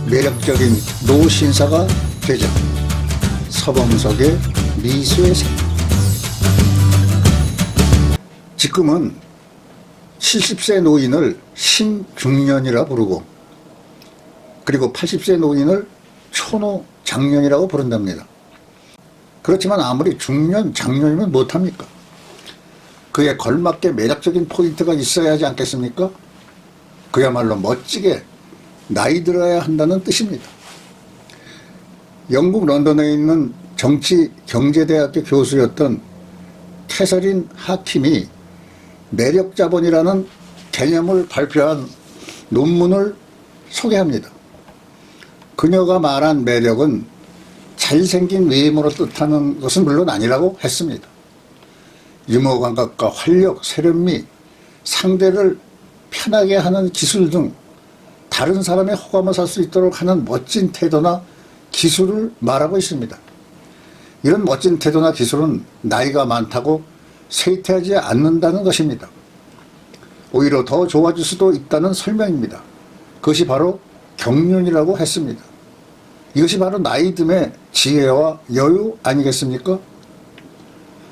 매력적인 노신사가 되자. 서범석의 미수의 생. 지금은 70세 노인을 신중년이라 부르고, 그리고 80세 노인을 초노장년이라고 부른답니다. 그렇지만 아무리 중년, 장년이면 못합니까? 그에 걸맞게 매력적인 포인트가 있어야 하지 않겠습니까? 그야말로 멋지게 나이 들어야 한다는 뜻입니다. 영국 런던에 있는 정치경제대학교 교수였던 캐서린 하킴이 매력자본이라는 개념을 발표한 논문을 소개합니다. 그녀가 말한 매력은 잘생긴 외모로 뜻하는 것은 물론 아니라고 했습니다. 유머 감각과 활력, 세련미, 상대를 편하게 하는 기술 등 다른 사람의 호감을 살 수 있도록 하는 멋진 태도나 기술을 말하고 있습니다. 이런 멋진 태도나 기술은 나이가 많다고 쇠퇴하지 않는다는 것입니다. 오히려 더 좋아질 수도 있다는 설명입니다. 그것이 바로 경륜이라고 했습니다. 이것이 바로 나이 듦의 지혜와 여유 아니겠습니까?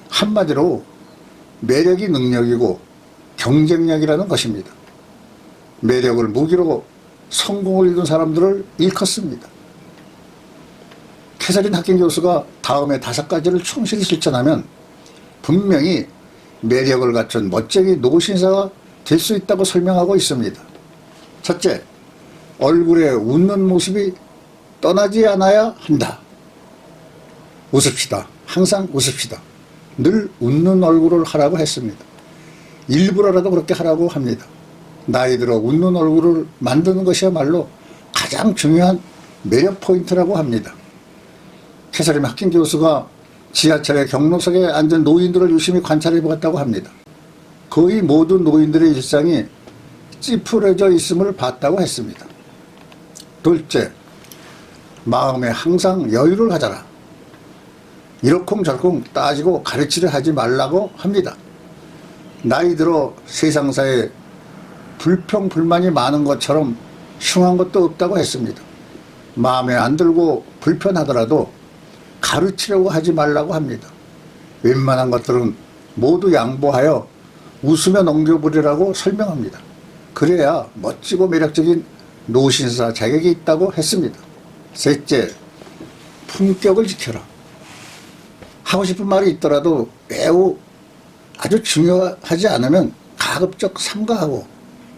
한마디로 매력이 능력이고 경쟁력이라는 것입니다. 매력을 무기로 성공을 이룬 사람들을 일컫습니다. 캐서린 하킴 교수가 다음에 5가지를 충실히 실천하면 분명히 매력을 갖춘 멋쟁이 노신사가 될 수 있다고 설명하고 있습니다. 첫째, 얼굴에 웃는 모습이 떠나지 않아야 한다. 웃읍시다. 항상 웃읍시다. 늘 웃는 얼굴을 하라고 했습니다. 일부러라도 그렇게 하라고 합니다. 나이 들어 웃는 얼굴을 만드는 것이야말로 가장 중요한 매력 포인트라고 합니다. 캐서린 하킴 교수가 지하철의 경로석에 앉은 노인들을 유심히 관찰해 보았다고 합니다. 거의 모든 노인들의 일상이 찌푸려져 있음을 봤다고 했습니다. 둘째, 마음에 항상 여유를 가져라. 이러쿵저러쿵 따지고 가르치려 하지 말라고 합니다. 나이 들어 세상사에 불평불만이 많은 것처럼 흉한 것도 없다고 했습니다. 마음에 안 들고 불편하더라도 가르치려고 하지 말라고 합니다. 웬만한 것들은 모두 양보하여 웃으며 넘겨버리라고 설명합니다. 그래야 멋지고 매력적인 노신사 자격이 있다고 했습니다. 셋째, 품격을 지켜라. 하고 싶은 말이 있더라도 매우 아주 중요하지 않으면 가급적 삼가하고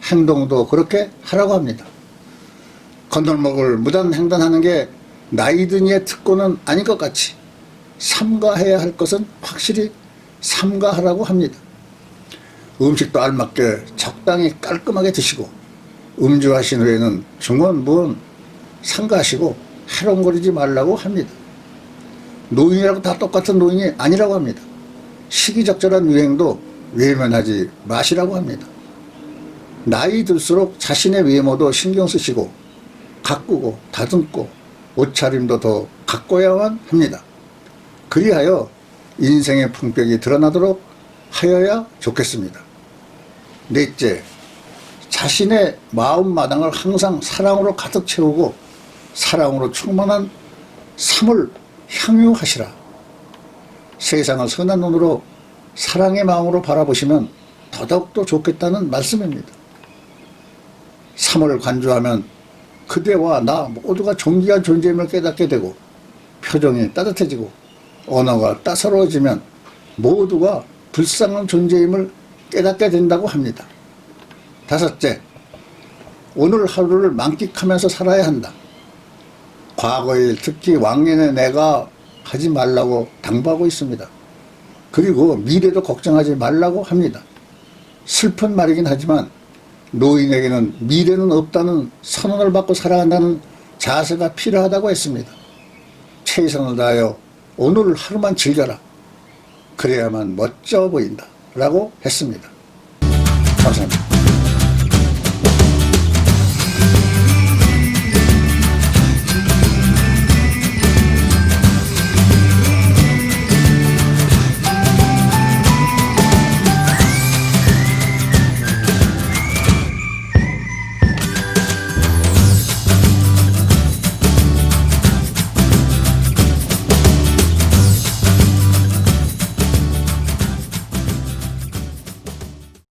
행동도 그렇게 하라고 합니다. 건널목을 무단횡단하는 게 나이 든 이의 특권은 아닌 것 같이 삼가해야 할 것은 확실히 삼가하라고 합니다. 음식도 알맞게 적당히 깔끔하게 드시고 음주하신 후에는 중원, 무원 삼가하시고 해롱거리지 말라고 합니다. 노인이라고 다 똑같은 노인이 아니라고 합니다. 시기적절한 유행도 외면하지 마시라고 합니다. 나이 들수록 자신의 외모도 신경 쓰시고 가꾸고 다듬고 옷차림도 더 가꿔야만 합니다. 그리하여 인생의 품격이 드러나도록 하여야 좋겠습니다. 넷째, 자신의 마음마당을 항상 사랑으로 가득 채우고 사랑으로 충만한 삶을 향유하시라. 세상을 선한 눈으로 사랑의 마음으로 바라보시면 더더욱더 좋겠다는 말씀입니다. 삶을 관주하면 그대와 나 모두가 존귀한 존재임을 깨닫게 되고 표정이 따뜻해지고 언어가 따사로워지면 모두가 불쌍한 존재임을 깨닫게 된다고 합니다. 다섯째, 오늘 하루를 만끽하면서 살아야 한다. 과거의 특히 왕년의 내가 하지 말라고 당부하고 있습니다. 그리고 미래도 걱정하지 말라고 합니다. 슬픈 말이긴 하지만 노인에게는 미래는 없다는 선언을 받고 살아간다는 자세가 필요하다고 했습니다. 최선을 다하여 오늘 하루만 즐겨라. 그래야만 멋져 보인다 라고 했습니다. 감사합니다.